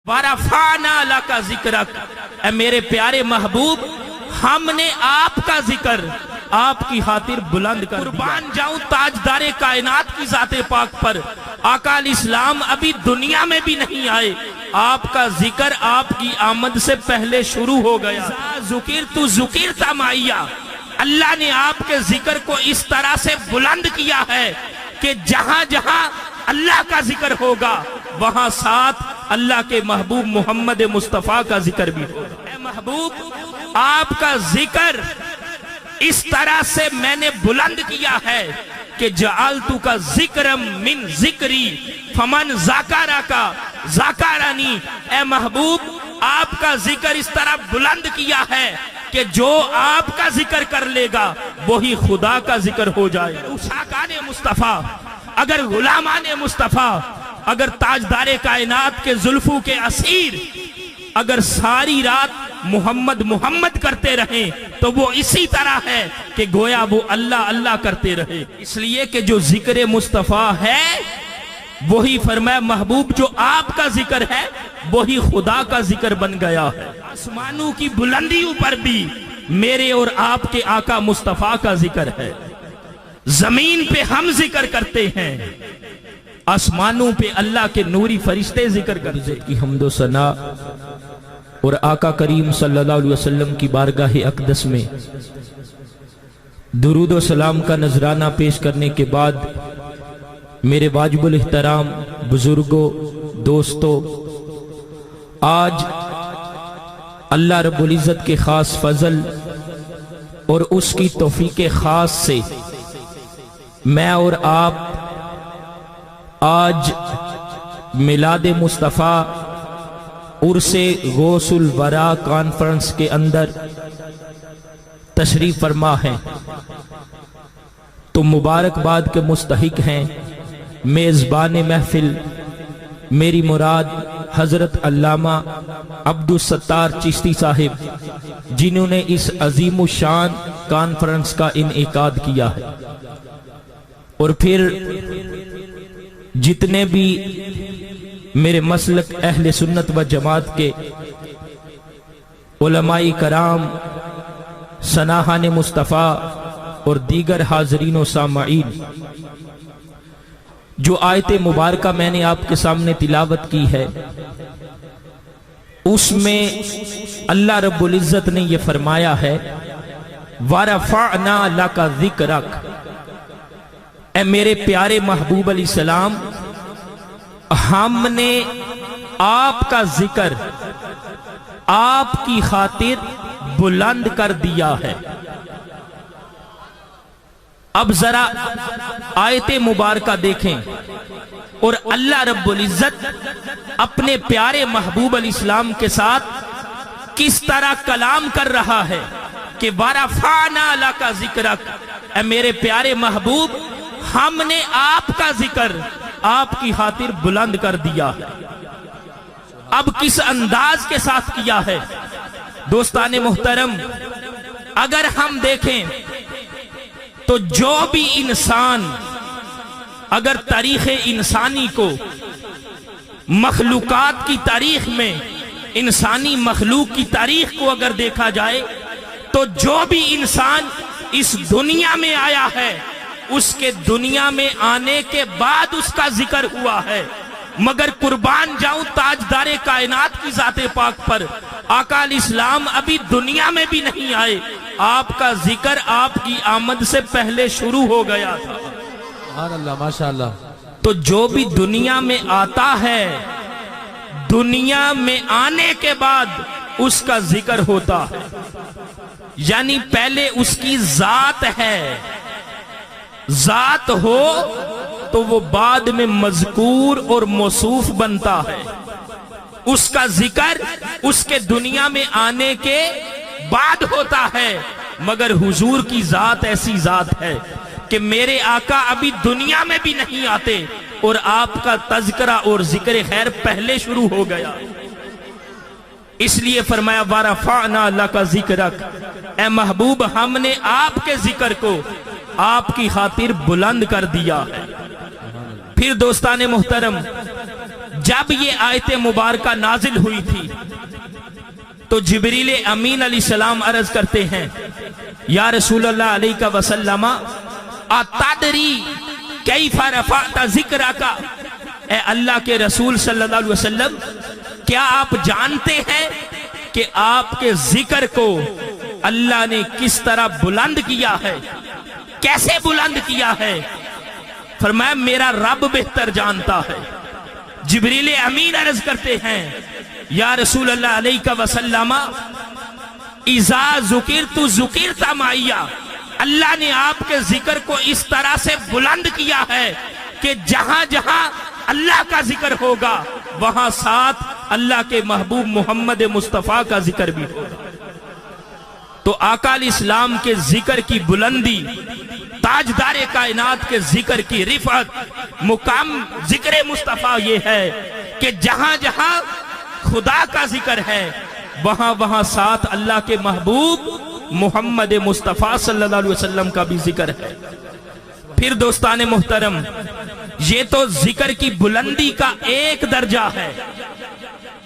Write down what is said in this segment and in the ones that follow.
وَرَفَعْنَا لَكَ ذِكْرَكَ، اے میرے پیارے محبوب ہم نے آپ کا ذکر آپ کی خاطر بلند کر دیا۔ قربان جاؤں تاجدار کائنات کی ذات پاک پر، آقا علیہ السلام ابھی دنیا میں بھی نہیں آئے، آپ کا ذکر آپ کی آمد سے پہلے شروع ہو گیا۔ ذکرت ذکرت معیہ، اللہ نے آپ کے ذکر کو اس طرح سے بلند کیا ہے کہ جہاں جہاں اللہ کا ذکر ہوگا وہاں ساتھ اللہ کے محبوب محمد مصطفیٰ کا ذکر بھی ہوگا۔ اے محبوب آپ کا ذکر اس طرح سے میں نے بلند کیا ہے کہ جعلتک ذکرم من ذکری فمن ذاکرک ذاکرنی، اے محبوب آپ کا ذکر اس طرح بلند کیا ہے کہ جو آپ کا ذکر کر لے گا وہی خدا کا ذکر ہو جائے۔ عشاقان مصطفیٰ، اگر غلامان مصطفیٰ، اگر تاجدار کائنات کے زلفوں کے اسیر اگر ساری رات محمد محمد کرتے رہیں تو وہ اسی طرح ہے کہ گویا وہ اللہ اللہ کرتے رہے، اس لیے کہ جو ذکر مصطفیٰ ہے وہی فرمایا محبوب جو آپ کا ذکر ہے وہی خدا کا ذکر بن گیا ہے۔ آسمانوں کی بلندیوں پر بھی میرے اور آپ کے آقا مصطفیٰ کا ذکر ہے، زمین پہ ہم ذکر کرتے ہیں، آسمانوں پہ اللہ کے نوری فرشتے ذکر کرتے ہیں۔ کی حمد و ثنا اور آقا کریم صلی اللہ علیہ وسلم کی بارگاہ اقدس میں درود و سلام کا نذرانہ پیش کرنے کے بعد میرے واجب الاحترام بزرگوں، دوستوں، آج اللہ رب العزت کے خاص فضل اور اس کی توفیق خاص سے میں اور آپ آج میلاد مصطفیٰ عرس غوث الورا کانفرنس کے اندر تشریف فرما ہیں، تو مبارکباد کے مستحق ہیں میزبان محفل میری مراد حضرت علامہ عبدالستار چشتی صاحب، جنہوں نے اس عظیم الشان کانفرنس کا انعقاد کیا ہے، اور پھر جتنے بھی میرے مسلک اہل سنت و جماعت کے علماء کرام، سناہان مصطفیٰ اور دیگر حاضرین و سامعین، جو آیت مبارکہ میں نے آپ کے سامنے تلاوت کی ہے اس میں اللہ رب العزت نے یہ فرمایا ہے وَرَفَعْنَا لَكَ ذِكْرَكَ، اے میرے پیارے محبوب علیہ السلام ہم نے آپ کا ذکر آپ کی خاطر بلند کر دیا ہے۔ اب ذرا آیت مبارکہ دیکھیں اور اللہ رب العزت اپنے پیارے محبوب علیہ السلام کے ساتھ کس طرح کلام کر رہا ہے کہ وَرَفَعْنَا لَكَ ذِكْرَكَ، اے میرے پیارے محبوب ہم نے آپ کا ذکر آپ کی خاطر بلند کر دیا ہے۔ اب کس انداز کے ساتھ کیا ہے؟ دوستان محترم، اگر ہم دیکھیں تو جو بھی انسان اگر تاریخ انسانی کو، مخلوقات کی تاریخ میں انسانی مخلوق کی تاریخ کو اگر دیکھا جائے تو جو بھی انسان اس دنیا میں آیا ہے اس کے دنیا میں آنے کے بعد اس کا ذکر ہوا ہے، مگر قربان جاؤں تاجدار کائنات کی ذات پاک پر، آقا علیہ السلام ابھی دنیا میں بھی نہیں آئے، آپ کا ذکر آپ کی آمد سے پہلے شروع ہو گیا تھا۔ سبحان اللہ، ماشاءاللہ۔ تو جو بھی دنیا میں آتا ہے دنیا میں آنے کے بعد اس کا ذکر ہوتا ہے، یعنی پہلے اس کی ذات ہے، ذات ہو تو وہ بعد میں مذکور اور موصوف بنتا ہے، اس کا ذکر اس کے دنیا میں آنے کے بعد ہوتا ہے، مگر حضور کی ذات ایسی ذات ہے کہ میرے آقا ابھی دنیا میں بھی نہیں آتے اور آپ کا تذکرہ اور ذکر خیر پہلے شروع ہو گیا، اس لیے فرمایا وَرَفَعْنَا لَكَ ذِكْرَكَ، اے محبوب ہم نے آپ کے ذکر کو آپ کی خاطر بلند کر دیا ہے۔ پھر دوستان محترم، جب یہ آیت مبارکہ نازل ہوئی تھی تو جبریل امین علیہ السلام عرض کرتے ہیں یا رسول اللہ علیہ وسلم اتدری کیف رفعت ذکرک، اے اللہ کے رسول صلی اللہ علیہ وسلم کیا آپ جانتے ہیں کہ آپ کے ذکر کو اللہ نے کس طرح بلند کیا ہے، کیسے بلند کیا ہے؟ فرمایا میرا رب بہتر جانتا ہے۔ جبریل امین عرض کرتے ہیں یا رسول اللہ علیہ وسلم اذا ذکرت ذکرت معی، اللہ نے آپ کے ذکر کو اس طرح سے بلند کیا ہے کہ جہاں جہاں اللہ کا ذکر ہوگا وہاں ساتھ اللہ کے محبوب محمد مصطفیٰ کا ذکر بھی ہوگا۔ تو آقا علیہ السلام کے ذکر کی بلندی، تاجدار کائنات کے ذکر کی رفعت، مقام ذکر مصطفیٰ یہ ہے کہ جہاں جہاں خدا کا ذکر ہے وہاں وہاں ساتھ اللہ کے محبوب محمد مصطفیٰ صلی اللہ علیہ وسلم کا بھی ذکر ہے۔ پھر دوستان محترم، یہ تو ذکر کی بلندی کا ایک درجہ ہے۔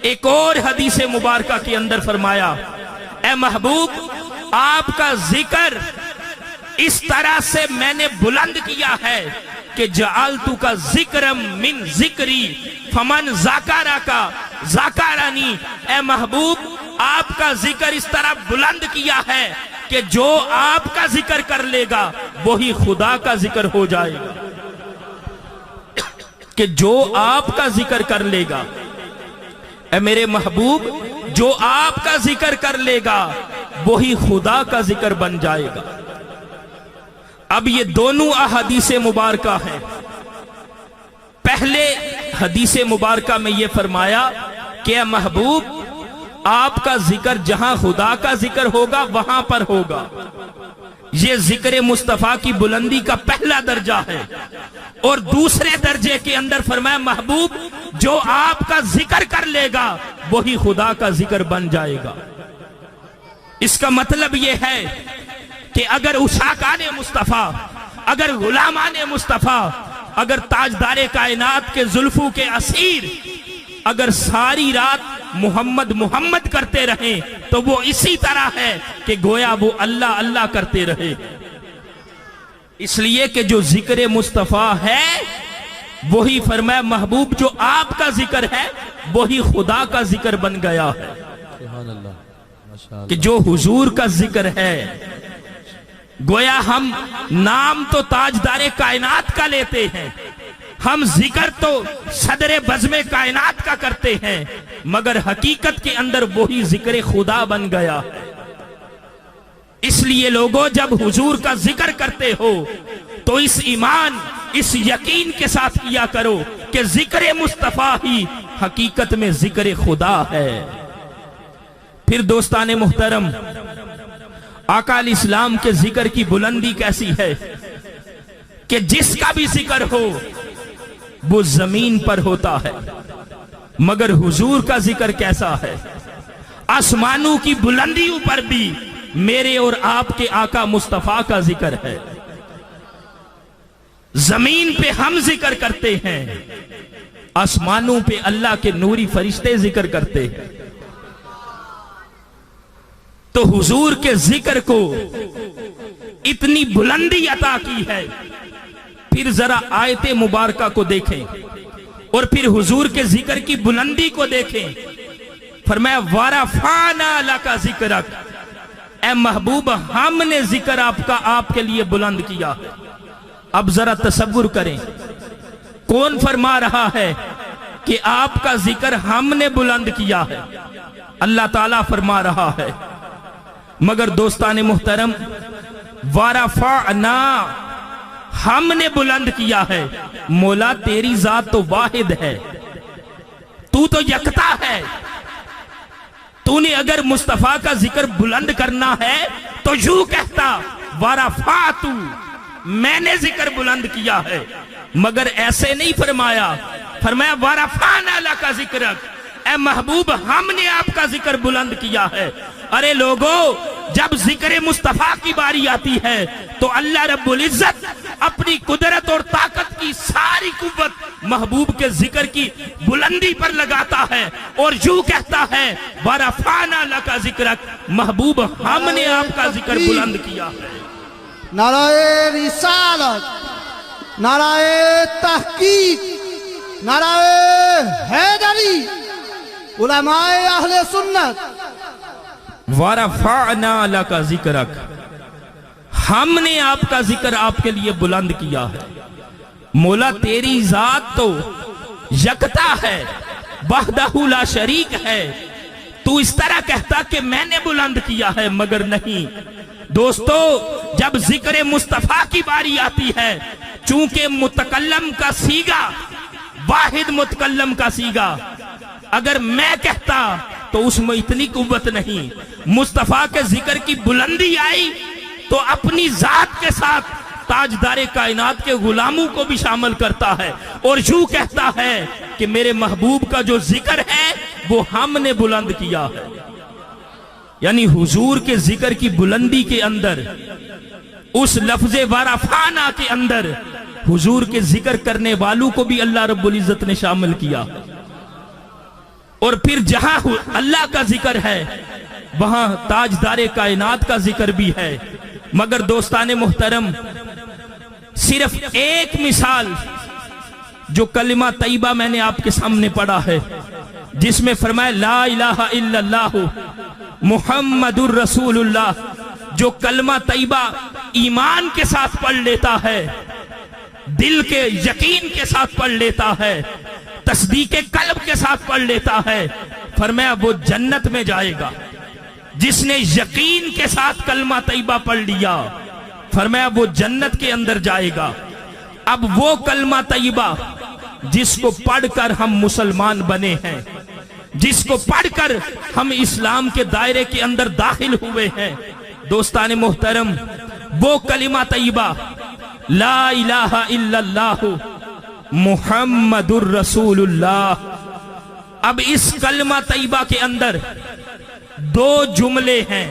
ایک اور حدیث مبارکہ کے اندر فرمایا اے محبوب آپ کا ذکر اس طرح سے میں نے بلند کیا ہے کہ جعلتک ذکرم من ذکری فمن ذکرک ذکرنی، اے محبوب آپ کا ذکر اس طرح بلند کیا ہے کہ جو آپ کا ذکر کر لے گا وہی خدا کا ذکر ہو جائے گا، کہ جو آپ کا ذکر کر لے گا، اے میرے محبوب جو آپ کا ذکر کر لے گا وہی خدا کا ذکر بن جائے گا۔ اب یہ دونوں احادیث مبارکہ ہیں۔ پہلے حدیث مبارکہ میں یہ فرمایا کہ اے محبوب آپ کا ذکر جہاں خدا کا ذکر ہوگا وہاں پر ہوگا، یہ ذکر مصطفیٰ کی بلندی کا پہلا درجہ ہے۔ اور دوسرے درجے کے اندر فرمایا محبوب جو آپ کا ذکر کر لے گا وہی خدا کا ذکر بن جائے گا۔ اس کا مطلب یہ ہے کہ اگر عشاقان مصطفیٰ، اگر غلامان مصطفیٰ، اگر تاجدار کائنات کے زلفوں کے اسیر اگر ساری رات محمد محمد کرتے رہیں تو وہ اسی طرح ہے کہ گویا وہ اللہ اللہ کرتے رہے، اس لیے کہ جو ذکر مصطفیٰ ہے وہی فرمایا محبوب جو آپ کا ذکر ہے وہی خدا کا ذکر بن گیا ہے۔ سبحان اللہ، ماشاءاللہ، کہ جو حضور کا ذکر ہے گویا ہم نام تو تاجدار کائنات کا لیتے ہیں، ہم ذکر تو صدر بزم کائنات کا کرتے ہیں، مگر حقیقت کے اندر وہی ذکر خدا بن گیا ہے۔ اس لیے لوگوں جب حضور کا ذکر کرتے ہو تو اس ایمان، اس یقین کے ساتھ کیا کرو کہ ذکر مصطفیٰ ہی حقیقت میں ذکر خدا ہے۔ پھر دوستان محترم، آقا علیہ السلام کے ذکر کی بلندی کیسی ہے کہ جس کا بھی ذکر ہو وہ زمین پر ہوتا ہے، مگر حضور کا ذکر کیسا ہے؟ آسمانوں کی بلندیوں پر بھی میرے اور آپ کے آقا مصطفیٰ کا ذکر ہے۔ زمین پہ ہم ذکر کرتے ہیں، آسمانوں پہ اللہ کے نوری فرشتے ذکر کرتے ہیں۔ تو حضور کے ذکر کو اتنی بلندی عطا کی ہے۔ پھر ذرا آیت مبارکہ کو دیکھیں اور پھر حضور کے ذکر کی بلندی کو دیکھیں۔ فرمایا وَرَفَعْنَا لَكَ ذِكْرَكَ، اے محبوب ہم نے ذکر آپ کے لیے بلند کیا ہے۔ اب ذرا تصور کریں کون فرما رہا ہے کہ آپ کا ذکر ہم نے بلند کیا ہے؟ اللہ تعالیٰ فرما رہا ہے۔ مگر دوستان محترم، وَرَفَعْنَا ہم نے بلند کیا ہے۔ مولا تیری ذات تو واحد ہے، تو یکتا ہے۔ تو نے اگر مصطفیٰ کا ذکر بلند کرنا ہے تو یوں کہتا وَرَفَعْتُ، میں نے ذکر بلند کیا ہے، مگر ایسے نہیں فرمایا۔ فرمایا وَرَفَعْنَا لَكَ ذِكْرَكَ، اے محبوب ہم نے آپ کا ذکر بلند کیا ہے۔ ارے لوگوں، جب ذکر مصطفیٰ کی باری آتی ہے تو اللہ رب العزت اپنی قدرت اور طاقت کی ساری قوت محبوب کے ذکر کی بلندی پر لگاتا ہے اور یوں کہتا ہے وَرَفَعْنَا لَكَ ذِكْرَكَ، محبوب ہم نے آپ کا ذکر بلند کیا ہے۔ نعرہ رسالت، نعرہ تحقیق، نعرہ حیدری، علماء اہل سنت۔ وَرَفَعْنَا لَكَ ذِكْرَكَ، ہم نے آپ کا ذکر آپ کے لیے بلند کیا ہے۔ مولا تیری ذات تو یکتا ہے، وحدہ لا شریک ہے، تو اس طرح کہتا کہ میں نے بلند کیا ہے، مگر نہیں دوستو، جب ذکر مصطفیٰ کی باری آتی ہے، چونکہ متکلم کا سیگا واحد متکلم کا سیگا، اگر میں کہتا تو اس میں اتنی قوت نہیں۔ مصطفیٰ کے ذکر کی بلندی آئی تو اپنی ذات کے ساتھ تاجدار کائنات کے غلاموں کو بھی شامل کرتا ہے اور یوں کہتا ہے کہ میرے محبوب کا جو ذکر ہے وہ ہم نے بلند کیا ہے۔ یعنی حضور کے ذکر کی بلندی کے اندر، اس لفظ وَرَفَعْنَا کے اندر حضور کے ذکر کرنے والوں کو بھی اللہ رب العزت نے شامل کیا، اور پھر جہاں اللہ کا ذکر ہے وہاں تاجدار کائنات کا ذکر بھی ہے۔ مگر دوستان محترم، صرف ایک مثال جو کلمہ طیبہ میں نے آپ کے سامنے پڑھا ہے، جس میں فرمایا لا الہ الا اللہ محمد الرسول اللہ، جو کلمہ طیبہ ایمان کے ساتھ پڑھ لیتا ہے، دل کے یقین کے ساتھ پڑھ لیتا ہے، تصدیق قلب کے ساتھ پڑھ لیتا ہے، فرمایا وہ جنت میں جائے گا۔ جس نے یقین کے ساتھ کلمہ طیبہ پڑھ لیا، فرمایا وہ جنت کے اندر جائے گا۔ اب وہ کلمہ طیبہ جس کو پڑھ کر ہم مسلمان بنے ہیں، جس کو پڑھ کر ہم اسلام کے دائرے کے اندر داخل ہوئے ہیں، دوستان محترم، وہ کلمہ طیبہ لا الہ الا اللہ محمد الرسول اللہ۔ اب اس کلمہ طیبہ کے اندر دو جملے ہیں۔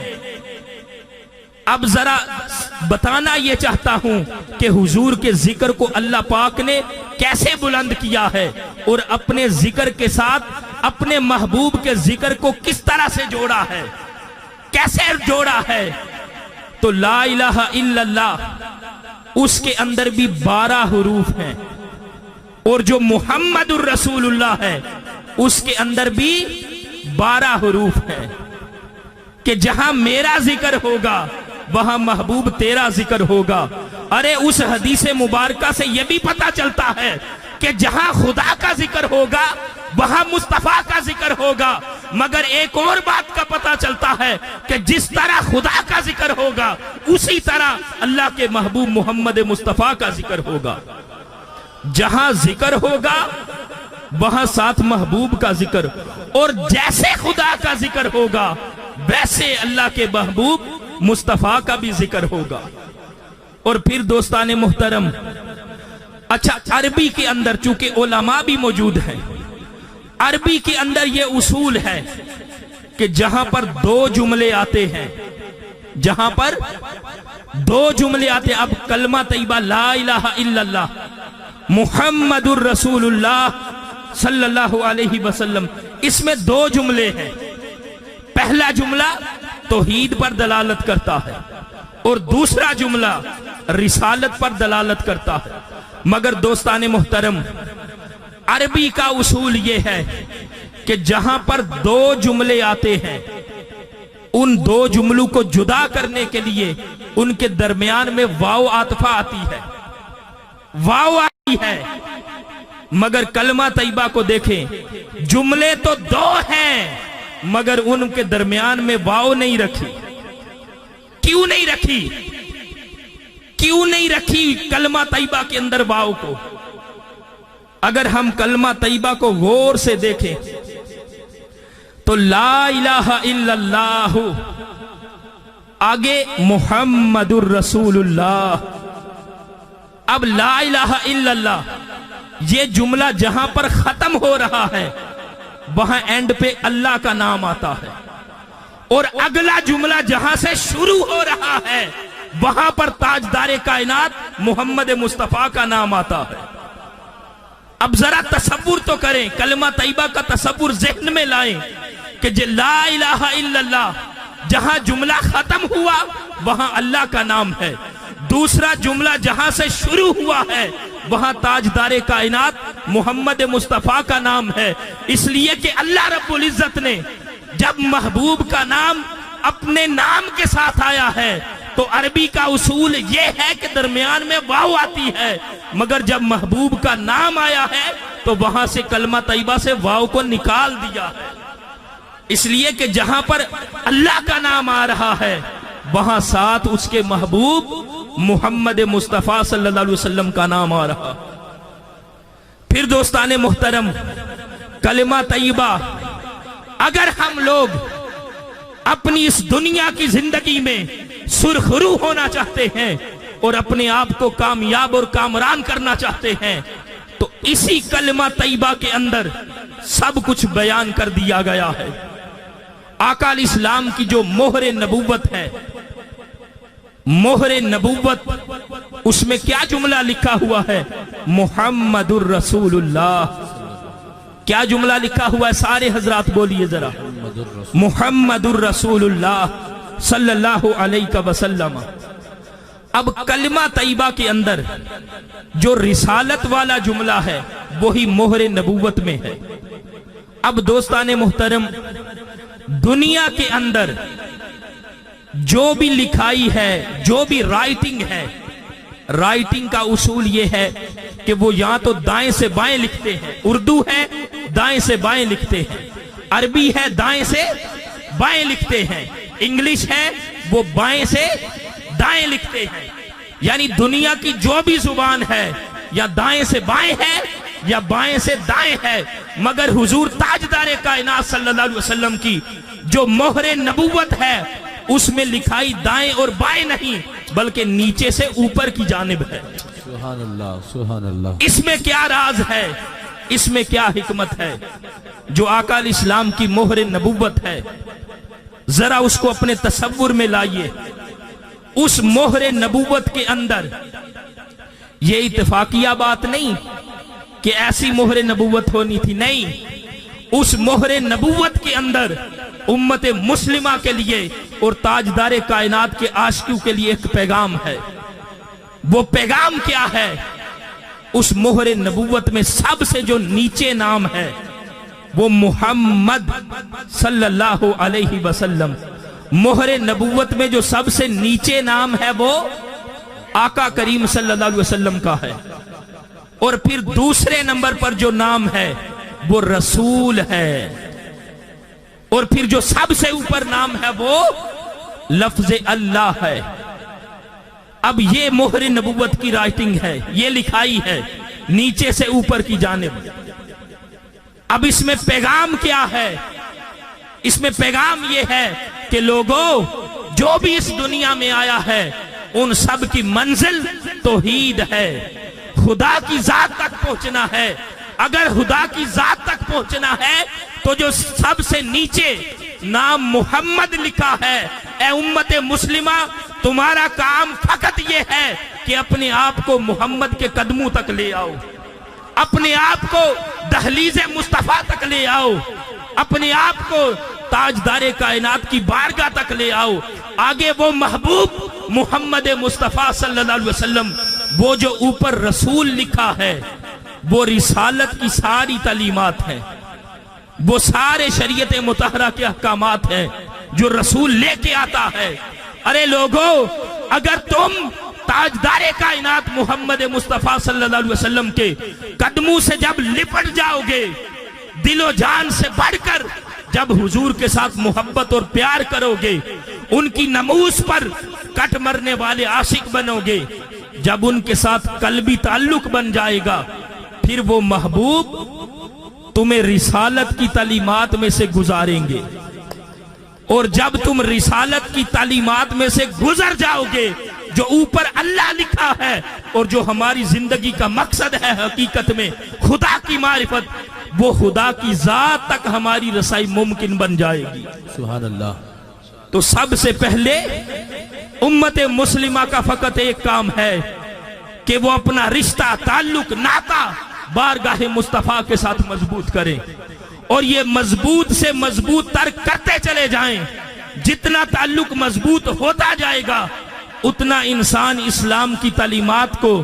اب ذرا بتانا یہ چاہتا ہوں کہ حضور کے ذکر کو اللہ پاک نے کیسے بلند کیا ہے اور اپنے ذکر کے ساتھ اپنے محبوب کے ذکر کو کس طرح سے جوڑا ہے، کیسے جوڑا ہے۔ تو لا الہ الا اللہ، اس کے اندر بھی 12 حروف ہیں، اور جو محمد الرسول اللہ ہے اس کے اندر بھی 12 حروف ہیں، کہ جہاں میرا ذکر ہوگا وہاں محبوب تیرا ذکر ہوگا۔ ارے اس حدیث مبارکہ سے یہ بھی پتا چلتا ہے کہ جہاں خدا کا ذکر ہوگا وہاں مصطفیٰ کا ذکر ہوگا، مگر ایک اور بات کا پتا چلتا ہے کہ جس طرح خدا کا ذکر ہوگا اسی طرح اللہ کے محبوب محمد مصطفیٰ کا ذکر ہوگا۔ جہاں ذکر ہوگا وہاں ساتھ محبوب کا ذکر، اور جیسے خدا کا ذکر ہوگا ویسے اللہ کے محبوب مصطفیٰ کا بھی ذکر ہوگا۔ اور پھر دوستان محترم، اچھا عربی کے اندر چونکہ علماء بھی موجود ہیں، عربی کے اندر یہ اصول ہے کہ جہاں پر 2 جملے آتے ہیں، جہاں پر 2 جملے آتے ہیں، اب کلمہ طیبہ لا الہ الا اللہ محمد الرسول اللہ صلی اللہ علیہ وسلم، اس میں 2 جملے ہیں۔ پہلا جملہ توحید پر دلالت کرتا ہے اور دوسرا جملہ رسالت پر دلالت کرتا ہے۔ مگر دوستان محترم، عربی کا اصول یہ ہے کہ جہاں پر 2 جملے آتے ہیں ان 2 جملوں کو جدا کرنے کے لیے ان کے درمیان میں واو عاطفہ آتی ہے، واو آتی ہے۔ مگر کلمہ طیبہ کو دیکھیں، جملے تو 2 ہیں مگر ان کے درمیان میں واو نہیں رکھی۔ کیوں نہیں رکھی؟ کیوں نہیں رکھی کلمہ طیبہ کے اندر واو کو؟ اگر ہم کلمہ طیبہ کو غور سے دیکھیں تو لا الہ الا اللہ، آگے محمد الرسول اللہ۔ اب لا الہ الا اللہ یہ جملہ جہاں پر ختم ہو رہا ہے وہاں اینڈ پہ اللہ کا نام آتا ہے، اور اگلا جملہ جہاں سے شروع ہو رہا ہے وہاں پر تاجدار کائنات محمد مصطفیٰ کا نام آتا ہے۔ اب ذرا تصور تو کریں، کلمہ طیبہ کا تصور ذہن میں لائیں کہ لا الہ الا اللہ جہاں جملہ ختم ہوا وہاں اللہ کا نام ہے، دوسرا جملہ جہاں سے شروع ہوا ہے وہاں تاجدار کائنات محمد مصطفیٰ کا نام ہے، اس لیے کہ اللہ رب العزت نے جب محبوب کا نام اپنے نام کے ساتھ آیا ہے تو عربی کا اصول یہ ہے کہ درمیان میں واو آتی ہے، مگر جب محبوب کا نام آیا ہے تو وہاں سے کلمہ طیبہ سے واو کو نکال دیا ہے، اس لیے کہ جہاں پر اللہ کا نام آ رہا ہے وہاں ساتھ اس کے محبوب محمد مصطفیٰ صلی اللہ علیہ وسلم کا نام آ رہا۔ پھر دوستان محترم، کلمہ طیبہ اگر ہم لوگ اپنی اس دنیا کی زندگی میں سرخرو ہونا چاہتے ہیں اور اپنے آپ کو کامیاب اور کامران کرنا چاہتے ہیں تو اسی کلمہ طیبہ کے اندر سب کچھ بیان کر دیا گیا ہے۔ آقا علیہ السلام کی جو مہر نبوت ہے، مہر نبوت، اس میں کیا جملہ لکھا ہوا ہے؟ محمد الرسول اللہ۔ کیا جملہ لکھا ہوا ہے؟ سارے حضرات بولیے ذرا، محمد الرسول اللہ صلی اللہ علیہ وسلم۔ اب کلمہ طیبہ کے اندر جو رسالت والا جملہ ہے وہی مہر نبوت میں ہے۔ اب دوستان محترم، دنیا کے اندر جو بھی لکھائی ہے، جو بھی رائٹنگ ہے، رائٹنگ کا اصول یہ ہے کہ وہ یا تو دائیں سے بائیں لکھتے ہیں، اردو ہے دائیں سے بائیں لکھتے ہیں، عربی ہے دائیں سے بائیں لکھتے ہیں، انگلش ہے وہ بائیں سے دائیں لکھتے ہیں، یعنی دنیا کی جو بھی زبان ہے یا دائیں سے بائیں ہے یا بائیں سے دائیں ہے، مگر حضور تاجدار کائنات صلی اللہ علیہ وسلم کی جو مہر نبوت ہے اس میں لکھائی دائیں اور بائیں نہیں بلکہ نیچے سے اوپر کی جانب ہے۔ سبحان اللہ، سبحان اللہ۔ اس میں کیا راز ہے، اس میں کیا حکمت ہے؟ جو آقا علیہ السلام کی مہر نبوت ہے ذرا اس کو اپنے تصور میں لائیے۔ اس مہر نبوت کے اندر یہ اتفاقیہ بات نہیں کہ ایسی مہر نبوت ہونی تھی، نہیں، اس مہر نبوت کے اندر امت مسلمہ کے لیے اور تاجدار کائنات کے عاشقوں کے لیے ایک پیغام ہے۔ وہ پیغام کیا ہے؟ اس مہر نبوت میں سب سے جو نیچے نام ہے وہ محمد صلی اللہ علیہ وسلم۔ مہر نبوت میں جو سب سے نیچے نام ہے وہ آقا کریم صلی اللہ علیہ وسلم کا ہے، اور پھر دوسرے نمبر پر جو نام ہے وہ رسول ہے، اور پھر جو سب سے اوپر نام ہے وہ لفظ اللہ ہے۔ اب یہ مہر نبوت کی رائٹنگ ہے، یہ لکھائی ہے نیچے سے اوپر کی جانب۔ اب اس میں پیغام کیا ہے؟ اس میں پیغام یہ ہے کہ لوگوں، جو بھی اس دنیا میں آیا ہے ان سب کی منزل توحید ہے، خدا کی ذات تک پہنچنا ہے۔ اگر خدا کی ذات تک پہنچنا ہے تو جو سب سے نیچے نام محمد لکھا ہے، اے امت مسلمہ، تمہارا کام فقط یہ ہے کہ اپنے آپ کو محمد کے قدموں تک لے آؤ، اپنے آپ کو دہلیز مصطفیٰ تک لے آؤ، اپنے آپ کو تاجدار کائنات کی بارگاہ تک لے آؤ۔ آگے وہ محبوب محمد مصطفیٰ صلی اللہ علیہ وسلم، وہ جو اوپر رسول لکھا ہے وہ رسالت کی ساری تعلیمات ہیں، وہ سارے شریعت مطہرہ کے احکامات ہیں جو رسول لے کے آتا ہے۔ ارے لوگوں، اگر تم تاجدار کائنات محمد مصطفیٰ صلی اللہ علیہ وسلم کے قدموں سے جب لپٹ جاؤ گے، دل و جان سے بڑھ کر جب حضور کے ساتھ محبت اور پیار کرو گے، ان کی نموز پر کٹ مرنے والے عاشق بنو گے، جب ان کے ساتھ قلبی تعلق بن جائے گا، پھر وہ محبوب تمہیں رسالت کی تعلیمات میں سے گزاریں گے، اور جب تم رسالت کی تعلیمات میں سے گزر جاؤ گے، جو اوپر اللہ لکھا ہے اور جو ہماری زندگی کا مقصد ہے حقیقت میں خدا کی معرفت، وہ خدا کی ذات تک ہماری رسائی ممکن بن جائے گی۔ سبحان اللہ۔ تو سب سے پہلے امت مسلمہ کا فقط ایک کام ہے کہ وہ اپنا رشتہ، تعلق، ناتا بارگاہ مصطفیٰ کے ساتھ مضبوط کریں، اور یہ مضبوط سے مضبوط تر کرتے چلے جائیں۔ جتنا تعلق مضبوط ہوتا جائے گا اتنا انسان اسلام کی تعلیمات کو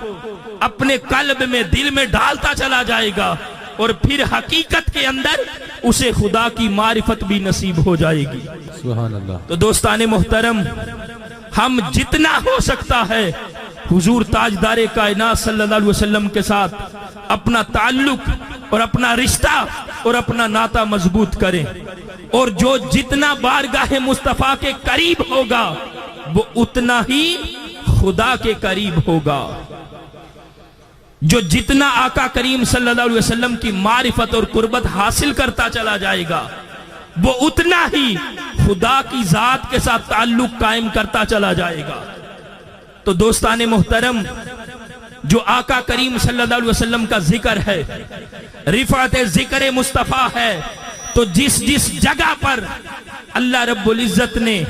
اپنے قلب میں، دل میں ڈالتا چلا جائے گا، اور پھر حقیقت کے اندر اسے خدا کی معرفت بھی نصیب ہو جائے گی۔ سبحان اللہ۔ تو دوستان محترم، ہم جتنا ہو سکتا ہے حضور تاجدار کائنات صلی اللہ علیہ وسلم کے ساتھ اپنا تعلق اور اپنا رشتہ اور اپنا ناتا مضبوط کریں، اور جو جتنا بارگاہ مصطفیٰ کے قریب ہوگا وہ اتنا ہی خدا کے قریب ہوگا۔ جو جتنا آقا کریم صلی اللہ علیہ وسلم کی معرفت اور قربت حاصل کرتا چلا جائے گا وہ اتنا ہی خدا کی ذات کے ساتھ تعلق قائم کرتا چلا جائے گا۔ تو دوستان محترم، جو آقا کریم صلی اللہ علیہ وسلم کا ذکر ہے، رفعت ذکر مصطفیٰ ہے، تو جس جس جگہ پر اللہ رب العزت نے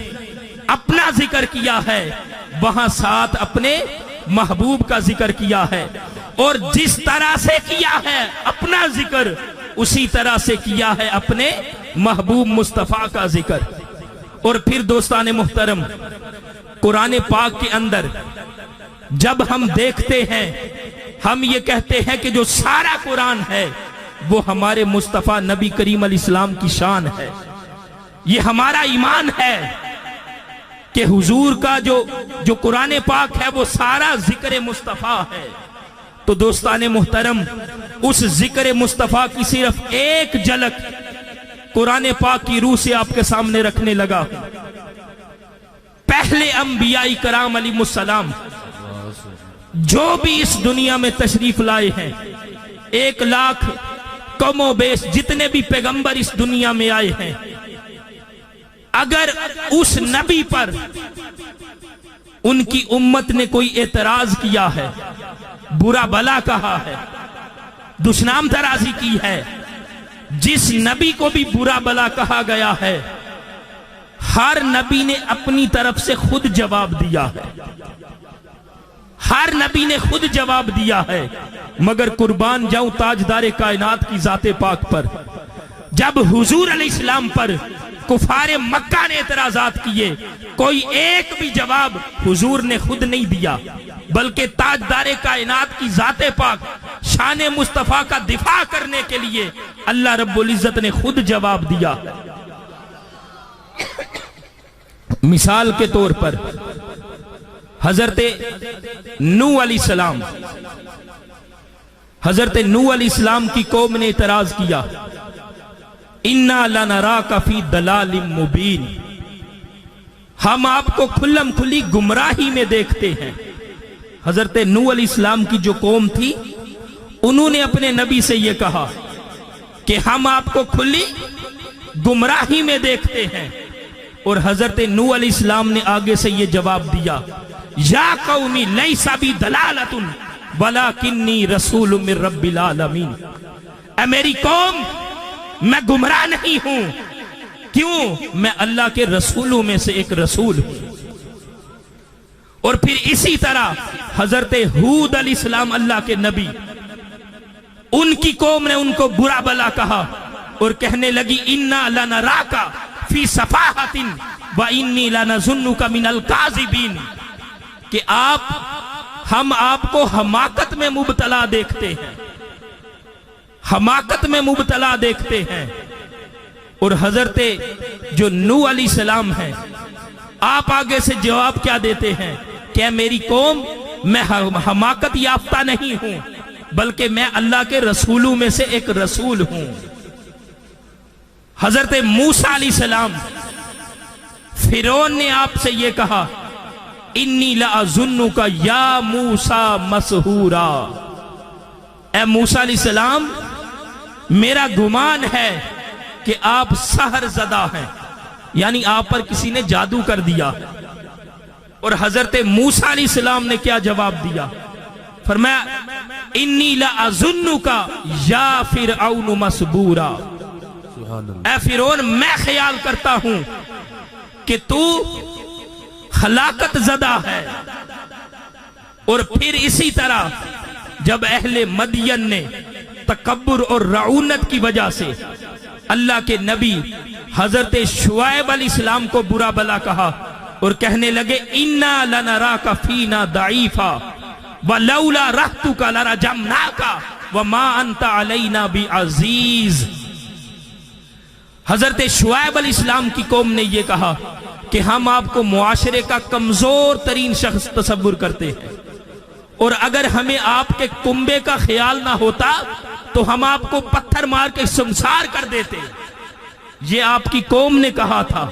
اپنا ذکر کیا ہے وہاں ساتھ اپنے محبوب کا ذکر کیا ہے، اور جس طرح سے کیا ہے اپنا ذکر اسی طرح سے کیا ہے اپنے محبوب مصطفیٰ کا ذکر۔ اور پھر دوستان محترم، قرآن پاک کے اندر جب ہم دیکھتے ہیں، ہم یہ کہتے ہیں کہ جو سارا قرآن ہے وہ ہمارے مصطفیٰ نبی کریم علیہ السلام کی شان ہے۔ یہ ہمارا ایمان ہے کہ حضور کا جو قرآن پاک ہے وہ سارا ذکر مصطفیٰ ہے۔ تو دوستان محترم، اس ذکر مصطفیٰ کی صرف ایک جھلک قرآن پاک کی روح سے آپ کے سامنے رکھنے لگا۔ پہلے انبیاء کرام علیہ السلام جو بھی اس دنیا میں تشریف لائے ہیں، 1,00,000 کم و بیش جتنے بھی پیغمبر اس دنیا میں آئے ہیں، اگر اس نبی پر ان کی امت نے کوئی اعتراض کیا ہے، برا بلا کہا ہے، دشنام درازی کی ہے، جس نبی کو بھی برا بلا کہا گیا ہے، ہر نبی نے اپنی طرف سے خود جواب دیا ہے، ہر نبی نے خود جواب دیا ہے۔ مگر قربان جاؤں تاجدار کائنات کی ذات پاک پر، جب حضور علیہ السلام پر کفار مکہ نے اعتراضات کیے، کوئی ایک بھی جواب حضور نے خود نہیں دیا، بلکہ تاجدار کائنات کی ذات پاک شان مصطفیٰ کا دفاع کرنے کے لیے اللہ رب العزت نے خود جواب دیا۔ مثال کے طور پر حضرت نوح علیہ السلام، حضرت نوح علیہ السلام کی قوم نے اعتراض کیا، اِنَّا لَنَرَاكَ فِي ضَلَالٍ مُبِينٍ، ہم آپ کو کھلم کھلی گمراہی میں دیکھتے ہیں۔ حضرت نوح علیہ السلام کی جو قوم تھی انہوں نے اپنے نبی سے یہ کہا کہ ہم آپ کو کھلی گمراہی میں دیکھتے ہیں، اور حضرت نوح علیہ السلام نے آگے سے یہ جواب دیا، یا قومی لیس بی دلالۃ ولکنی رسول من رب العالمین، اے میری قوم میں گمراہ نہیں ہوں، کیوں؟ میں اللہ کے رسولوں میں سے ایک رسول ہوں۔ اور پھر اسی طرح حضرت ہود علیہ السلام اللہ کے نبی، ان کی قوم نے ان کو برا بلا کہا اور کہنے لگی اِنَّا لَنَرَاكَ فِي صَفَاحَةٍ وَإِنِّي لَنَظُنُّكَ مِنَ الْكَاذِبِينَ، کہ ہم آپ کو حماقت میں مبتلا دیکھتے ہیں، حماقت میں مبتلا دیکھتے ہیں۔ اور حضرت جو نوح علیہ السلام ہیں، آپ آگے سے جواب کیا دیتے ہیں کہ میری قوم میں حماقت یافتہ نہیں ہوں، بلکہ میں اللہ کے رسولوں میں سے ایک رسول ہوں۔ حضرت موسیٰ علیہ السلام، فرعون نے آپ سے یہ کہا انی لأظنک یا موسیٰ مسحورا، اے موسیٰ علیہ السلام میرا گمان ہے کہ آپ سحر زدہ ہیں، یعنی آپ پر کسی نے جادو کر دیا۔ اور حضرت موسیٰ علیہ السلام نے کیا جواب دیا؟ فرمایا انی لأظنک یا فرعون مسبورا، اے فرعون میں خیال کرتا ہوں کہ تو ہلاکت زدہ ہے۔ اور پھر اسی طرح جب اہل مدین نے تکبر اور رعونت کی وجہ سے اللہ کے نبی حضرت شعیب علیہ السلام کو برا بلا کہا اور کہنے لگے اِنَّا لَنَرَاكَ فِينَا ضَعِيفًا وَلَوْلَا رَحْتُكَ لَرَجَمْنَاكَ وَمَا أَنْتَ عَلَيْنَا بِعَزِيزٍ۔ حضرت شعیب علیہ السلام کی قوم نے یہ کہا کہ ہم آپ کو معاشرے کا کمزور ترین شخص تصور کرتے ہیں، اور اگر ہمیں آپ کے کنبے کا خیال نہ ہوتا تو ہم آپ کو پتھر مار کے سنسار کر دیتے۔ یہ آپ کی قوم نے کہا تھا،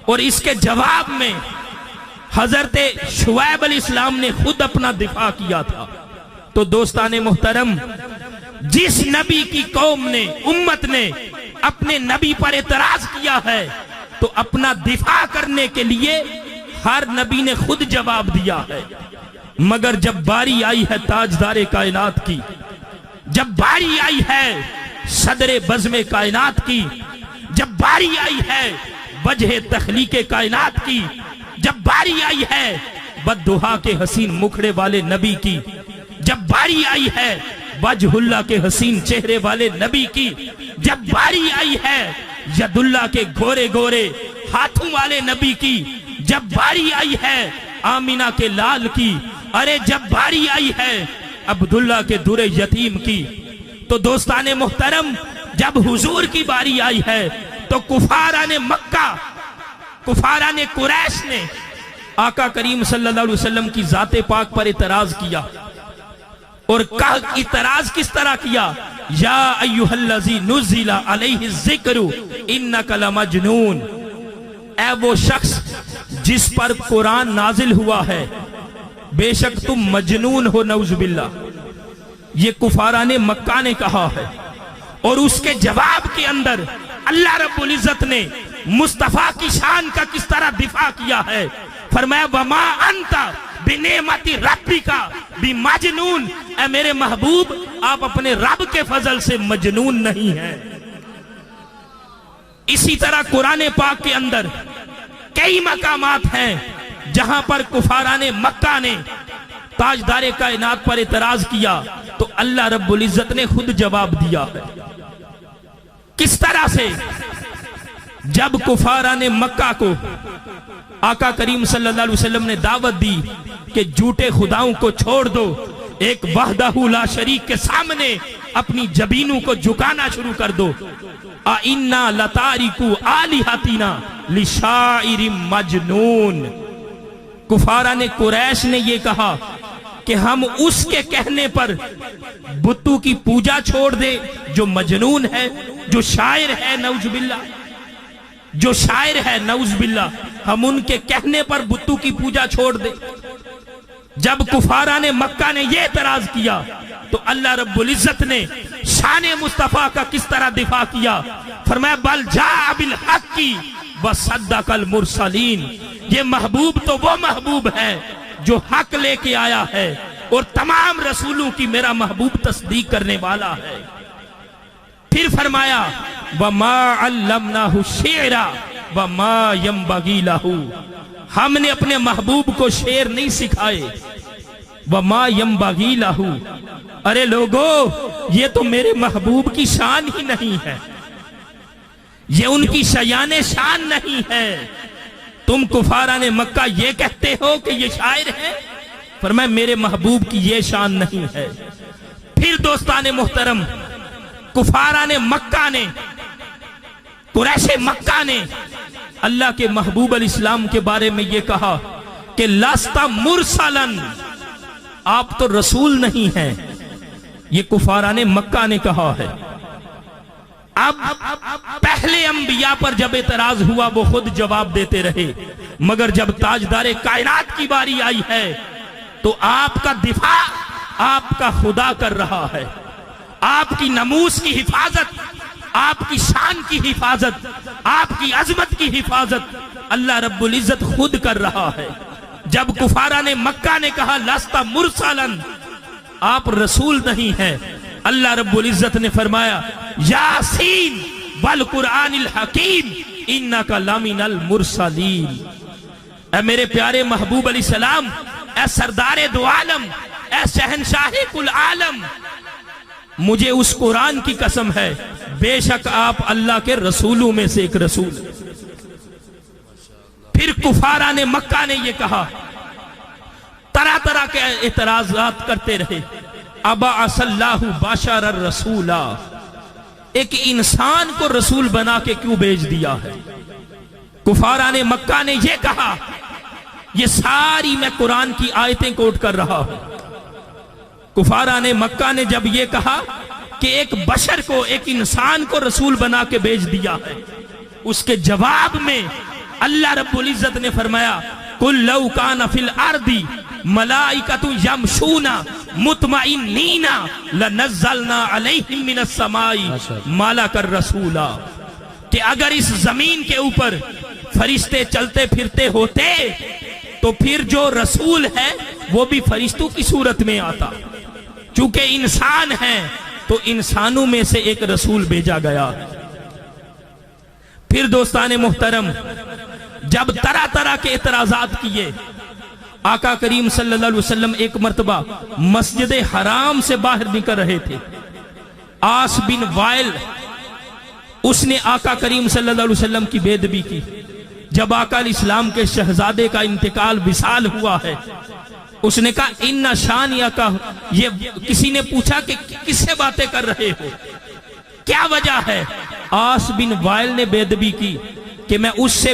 اور اس کے جواب میں حضرت شعیب علیہ السلام نے خود اپنا دفاع کیا تھا۔ تو دوستان محترم، جس نبی کی قوم نے، امت نے اپنے نبی پر اعتراض کیا ہے تو اپنا دفاع کرنے کے لیے ہر نبی نے خود جواب دیا ہے۔ مگر جب باری آئی ہے تاجدار کائنات کی، جب باری آئی ہے صدر بزم کائنات کی، جب باری آئی ہے وجہ تخلیق کائنات کی، جب باری آئی ہے بددعا کے حسین مکھڑے والے نبی کی، جب باری آئی ہے وجہ اللہ کے حسین چہرے والے نبی کی، جب باری آئی ہے ید اللہ کے گورے گورے ہاتھوں والے نبی کی، جب باری آئی ہے آمینہ کے لال کی، ارے جب باری آئی ہے عبداللہ کے در یتیم کی، تو دوستان محترم جب حضور کی باری آئی ہے تو کفاران مکہ، کفاران قریش نے آقا کریم صلی اللہ علیہ وسلم کی ذات پاک پر اعتراض کیا، اور اعتراض کس طرح کیا؟ یا ایھا الذی نزل علیہ الذکر انک لمجنون، اے وہ شخص جس پر قرآن نازل ہوا ہے بے شک تم مجنون ہو، نعوذ باللہ۔ یہ کفاران مکہ نے کہا ہے، اور اس کے جواب کے اندر اللہ رب العزت نے مصطفیٰ کی شان کا کس طرح دفاع کیا ہے۔ فرمایا وما انت بنعمت ربک بمجنون، اے میرے محبوب آپ اپنے رب کے فضل سے مجنون نہیں ہیں۔ اسی طرح قرآن پاک کے اندر کئی مقامات ہیں جہاں پر کفاران مکہ نے تاجدار کائنات پر اعتراض کیا تو اللہ رب العزت نے خود جواب دیا ہے۔ کس طرح سے؟ جب کفاران مکہ کو آقا کریم صلی اللہ علیہ وسلم نے دعوت دی کہ جھوٹے خداؤں کو چھوڑ دو، ایک وحدہ لا شریک کے سامنے اپنی جبینوں کو جھکانا شروع کر دو، اِنَّا لَتَارِكُ آلِهَتِنَا لِشَاعِرٍ مَجْنُونَ۔ کفاران قریش نے یہ کہا کہ ہم اس کے کہنے پر بتوں کی پوجا چھوڑ دے جو مجنون ہے، جو شاعر ہے، نعوذ باللہ، جو شاعر ہے، نعوذ باللہ، ہم ان کے کہنے پر بتوں کی پوجا چھوڑ دے۔ جب کفاران مکہ نے یہ اعتراض کیا تو اللہ رب العزت نے شان مصطفیٰ کا کس طرح دفاع کیا۔ فرمایا بل جاء بالحق وصدق المرسلین، یہ محبوب تو وہ محبوب ہے جو حق لے کے آیا ہے اور تمام رسولوں کی میرا محبوب تصدیق کرنے والا ہے۔ پھر فرمایا وَمَا عَلَّمْنَاهُ الشِّعْرَ وَمَا يَنبَغِي لَهُ، ہم نے اپنے محبوب کو شعر نہیں سکھائے۔ وَمَا يَنبَغِي لَهُ، ارے لوگو یہ تو میرے محبوب کی شان ہی نہیں ہے، یہ ان کی شیان شان نہیں ہے، تم کفاران مکہ یہ کہتے ہو کہ یہ شاعر ہے؟ فرمایا میرے محبوب کی یہ شان نہیں ہے۔ پھر دوستان محترم کفاران مکہ نے، قریش مکہ نے اللہ کے محبوب علیہ السلام کے بارے میں یہ کہا کہ لست مرسلا، آپ تو رسول نہیں ہیں، یہ کفاران مکہ نے کہا ہے۔ اب پہلے انبیاء پر جب اعتراض ہوا وہ خود جواب دیتے رہے، مگر جب تاجدار کائنات کی باری آئی ہے تو آپ کا دفاع آپ کا خدا کر رہا ہے، آپ کی ناموس کی حفاظت، آپ کی شان کی حفاظت، آپ کی عظمت کی حفاظت اللہ رب العزت خود کر رہا ہے۔ جب کفاران مکہ نے کہا لست مرسلا، آپ رسول نہیں ہیں، اللہ رب العزت نے فرمایا یاسین والقرآن الحکیم انک لمن المرسلین، اے میرے پیارے محبوب علیہ السلام، اے سردار دو عالم، اے شہنشاہ کل عالم، مجھے اس قرآن کی قسم ہے بے شک آپ اللہ کے رسولوں میں سے ایک رسول۔ پھر کفاران مکہ نے یہ کہا، طرح طرح کے اعتراضات کرتے رہے، ابعث اللہ بشر الرسول، ایک انسان کو رسول بنا کے کیوں بھیج دیا ہے؟ کفاران مکہ نے یہ کہا، یہ ساری میں قرآن کی آیتیں کوٹ کر رہا ہوں۔ کفاران مکہ نے جب یہ کہا کہ ایک بشر کو، ایک انسان کو رسول بنا کے بھیج دیا ہے، اس کے جواب میں اللہ رب العزت نے فرمایا، قُلْ لَوْ كَانَ فِي الْأَرْضِ مَلَائِكَةٌ يَمْشُونَ مُطْمَئِنِّينَ لَنَزَّلْنَا عَلَيْهِم مِّنَ السَّمَاءِ مَلَكًا رَّسُولًا، کہ اگر اس زمین کے اوپر فرشتے چلتے پھرتے ہوتے تو پھر جو رسول ہے وہ بھی فرشتوں کی صورت میں آتا، چونکہ انسان ہیں تو انسانوں میں سے ایک رسول بھیجا گیا۔ پھر دوستان محترم، جب طرح طرح کے اعتراضات کیے، آقا کریم صلی اللہ علیہ وسلم ایک مرتبہ مسجد حرام سے باہر نکل رہے تھے۔ آس بن وائل اس نے آقا کریم صلی اللہ علیہ وسلم کی بے ادبی کی۔ جب آقا علیہ السلام کے شہزادے کا انتقال وصال ہوا ہے، اس نے کہا ان شانیہ، یہ کسی نے پوچھا کہ کس سے باتیں کر رہے ہو، کیا وجہ ہے؟ آس بن وائل نے بے ادبی کی کہ میں اس سے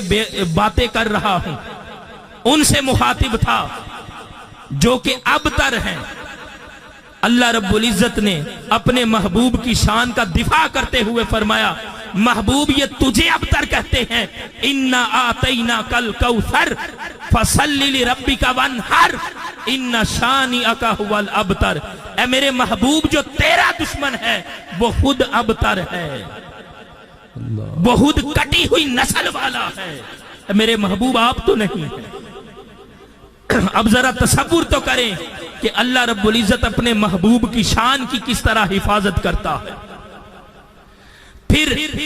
باتیں کر رہا ہوں، ان سے مخاطب تھا جو کہ ابتر ہیں۔ اللہ رب العزت نے اپنے محبوب کی شان کا دفاع کرتے ہوئے فرمایا، محبوب یہ تجھے ابتر کہتے ہیں، اِنَّا آتَيْنَاكَ الْكَوْثَرَ فَصَلِّ لِرَبِّكَ وَانْحَرْ اِنَّ شَانِئَكَ هُوَ الْأَبْتَرُ، اے میرے محبوب جو تیرا دشمن ہے وہ خود ابتر ہے، بہت کٹی ہوئی نسل والا ہے۔ اے میرے محبوب آپ تو نہیں ہیں۔ اب ذرا تصور تو کریں کہ اللہ رب العزت اپنے محبوب کی شان کی کس طرح حفاظت کرتا ہے۔ پھر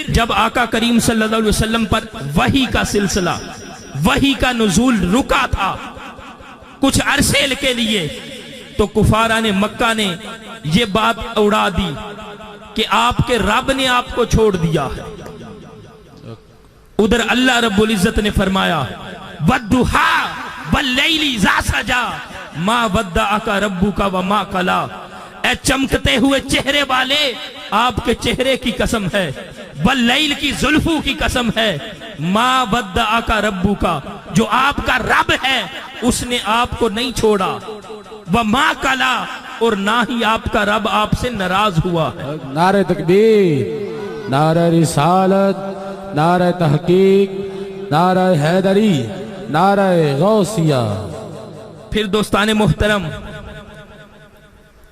جب آقا کریم صلی اللہ علیہ وسلم پر وحی کا سلسلہ، وحی کا نزول رکا تھا کچھ عرصے کے لیے، تو کفاران مکہ نے یہ بات اڑا دی کہ آپ کے رب نے آپ کو چھوڑ دیا ہے۔ ادھر اللہ رب العزت نے فرمایا، وَالضُّحَىٰ وَاللَّيْلِ إِذَا سَجَىٰ مَا وَدَّعَكَ رَبُّكَ وَمَا قَلَىٰ، اے چمکتے ہوئے چہرے والے، آپ کے چہرے کی قسم ہے، واللیل کی زلفوں کی قسم ہے، ما ودعک ربک، جو آپ کا رب ہے اس نے آپ کو نہیں چھوڑا، وما قلا، اور نہ ہی آپ کا رب آپ سے ناراض ہوا ہے۔ نعرہ تکبیر، نعرہ رسالت، نعرہ تحقیق، نعرہ حیدری، نعرہ غوثیہ۔ پھر دوستان محترم،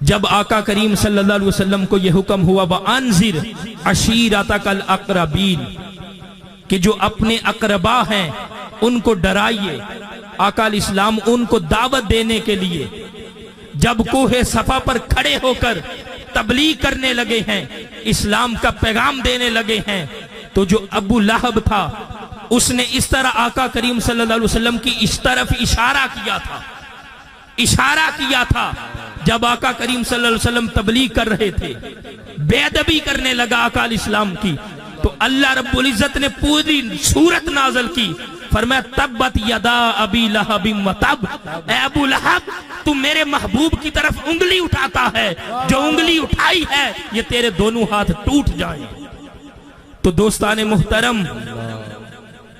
جب آقا کریم صلی اللہ علیہ وسلم کو یہ حکم ہوا وَأَنذِرْ عَشِيرَتَكَ الْأَقْرَبِينَ، کہ جو اپنے اقربا ہیں ان کو ڈرائیے، آقا علیہ السلام ان کو دعوت دینے کے لیے جب کوہ صفا پر کھڑے ہو کر تبلیغ کرنے لگے ہیں، اسلام کا پیغام دینے لگے ہیں، تو جو ابو لہب تھا اس نے اس طرح آقا کریم صلی اللہ علیہ وسلم کی اس طرف اشارہ کیا تھا جب آقا کریم صلی اللہ علیہ وسلم تبلیغ کر رہے تھے، بے ادبی کرنے لگا آقا علیہ السلام کی، تو اللہ رب العزت نے پوری سورت نازل کی، فرمایا تبت یدا ابی لہب وتب، اے ابو لہب تو میرے محبوب کی طرف انگلی اٹھاتا ہے، جو انگلی اٹھائی ہے یہ تیرے دونوں ہاتھ ٹوٹ جائیں۔ تو دوستان محترم،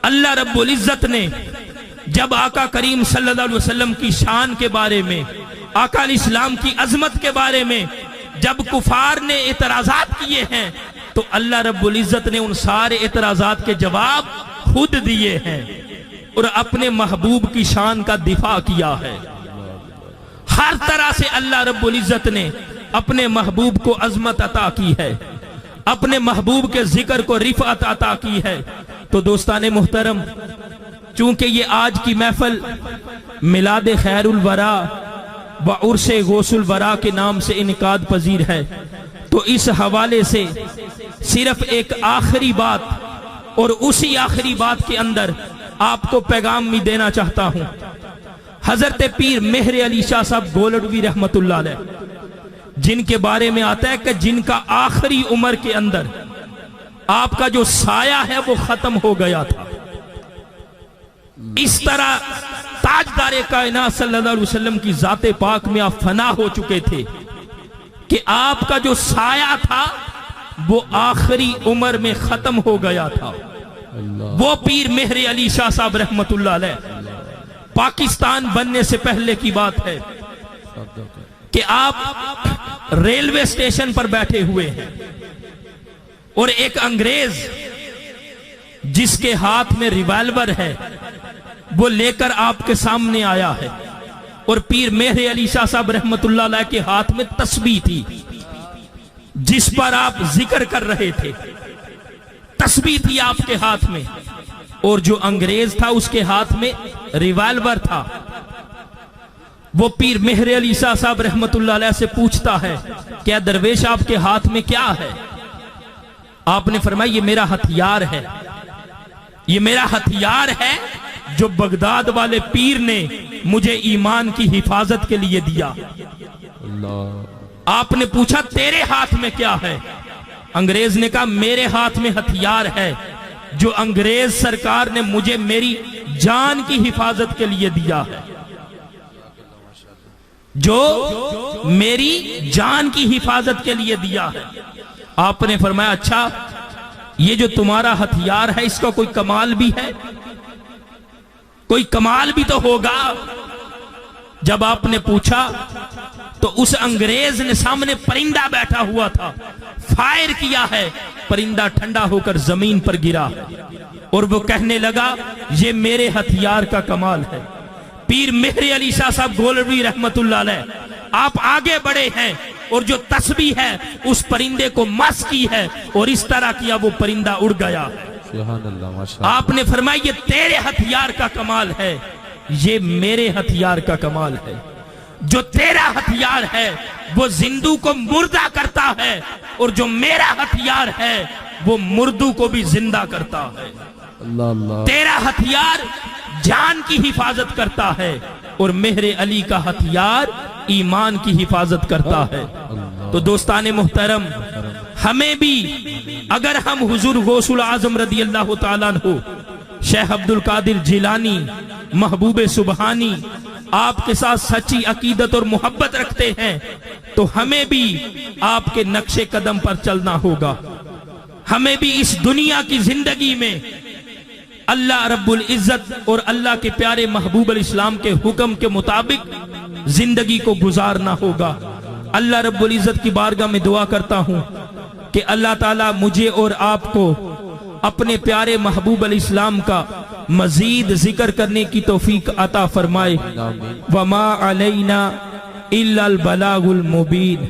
اللہ رب العزت نے جب آقا کریم صلی اللہ علیہ وسلم کی شان کے بارے میں، آقا علیہ السلام کی عظمت کے بارے میں جب کفار نے اعتراضات کیے ہیں، تو اللہ رب العزت نے ان سارے اعتراضات کے جواب خود دیے ہیں اور اپنے محبوب کی شان کا دفاع کیا ہے۔ ہر طرح سے اللہ رب العزت نے اپنے محبوب کو عظمت عطا کی ہے، اپنے محبوب کے ذکر کو رفعت عطا کی ہے۔ تو دوستان محترم، چونکہ یہ آج کی محفل میلاد خیر الورا و عرس غوث الورا کے نام سے انعقاد پذیر ہے، تو اس حوالے سے صرف ایک آخری بات، اور اسی آخری بات کے اندر آپ کو پیغام بھی دینا چاہتا ہوں. حضرت پیر مہر علی شاہ صاحب گولڑوی رحمت اللہ علیہ، جن کے بارے میں آتا ہے کہ جن کا آخری عمر کے اندر آپ کا جو سایہ ہے وہ ختم ہو گیا تھا. اس طرح تاجدار کائنات صلی اللہ علیہ وسلم کی ذات پاک میں آپ فنا ہو چکے تھے کہ آپ کا جو سایہ تھا وہ آخری عمر میں ختم ہو گیا تھا. وہ پیر مہر علی شاہ صاحب رحمت اللہ علیہ، پاکستان بننے سے پہلے کی بات ہے کہ آپ ریلوے اسٹیشن پر بیٹھے ہوئے ہیں اور ایک انگریز جس کے ہاتھ میں ریوالور ہے وہ لے کر آپ کے سامنے آیا ہے، اور پیر مہر علی شاہ صاحب رحمت اللہ علیہ کے ہاتھ میں تسبیح تھی جس پر آپ ذکر کر رہے تھے. تسبیح تھی آپ کے ہاتھ میں، اور جو انگریز تھا اس کے ہاتھ میں ریوالور تھا. وہ پیر مہر علی شاہ صاحب رحمت اللہ علیہ سے پوچھتا ہے کیا درویش آپ کے ہاتھ میں کیا ہے؟ آپ نے فرمایا یہ میرا ہتھیار ہے، یہ میرا ہتھیار ہے جو بغداد والے پیر نے مجھے ایمان کی حفاظت کے لیے دیا. آپ نے پوچھا تیرے ہاتھ میں کیا ہے؟ انگریز نے کہا میرے ہاتھ میں ہتھیار ہے جو انگریز سرکار نے مجھے میری جان کی حفاظت کے لیے دیا ہے، جو میری جان کی حفاظت کے لیے دیا ہے. آپ نے فرمایا اچھا یہ جو تمہارا ہتھیار ہے اس کا کوئی کمال بھی ہے؟ کوئی کمال بھی تو ہوگا. جب آپ نے پوچھا تو اس انگریز نے سامنے پرندہ بیٹھا ہوا تھا، فائر کیا ہے، پرندہ ٹھنڈا ہو کر زمین پر گرا اور وہ کہنے لگا یہ میرے ہتھیار کا کمال ہے. پیر مہر علی شاہ صاحب گولڑوی رحمت اللہ علیہ آپ آگے بڑھے ہیں اور جو تسبیح ہے اس پرندے کو مس کی ہے اور اس طرح کیا وہ پرندہ اڑ گیا. آپ نے فرمایا یہ تیرے ہتھیار کا کمال ہے، یہ میرے ہتھیار کا کمال ہے. جو تیرا ہتھیار ہے وہ زندو کو مردہ کرتا ہے اور جو میرا ہتھیار ہے وہ مردو کو بھی زندہ کرتا ہے. تیرا ہتھیار جان کی حفاظت کرتا ہے اور مہر علی کا ہتھیار ایمان کی حفاظت کرتا ہے. تو دوستان محترم، ہمیں بھی اگر ہم حضور غوث العظم رضی اللہ تعالیٰ عنہ، شیخ عبد القادر جیلانی، محبوب سبحانی، آپ کے ساتھ سچی عقیدت اور محبت رکھتے ہیں تو ہمیں بھی آپ کے نقش قدم پر چلنا ہوگا. ہمیں بھی اس دنیا کی زندگی میں اللہ رب العزت اور اللہ کے پیارے محبوب الاسلام کے حکم کے مطابق زندگی کو گزارنا ہوگا. اللہ رب العزت کی بارگاہ میں دعا کرتا ہوں کہ اللہ تعالیٰ مجھے اور آپ کو اپنے پیارے محبوب الاسلام کا مزید ذکر کرنے کی توفیق عطا فرمائے. وما علینا الا البلاغ المبین.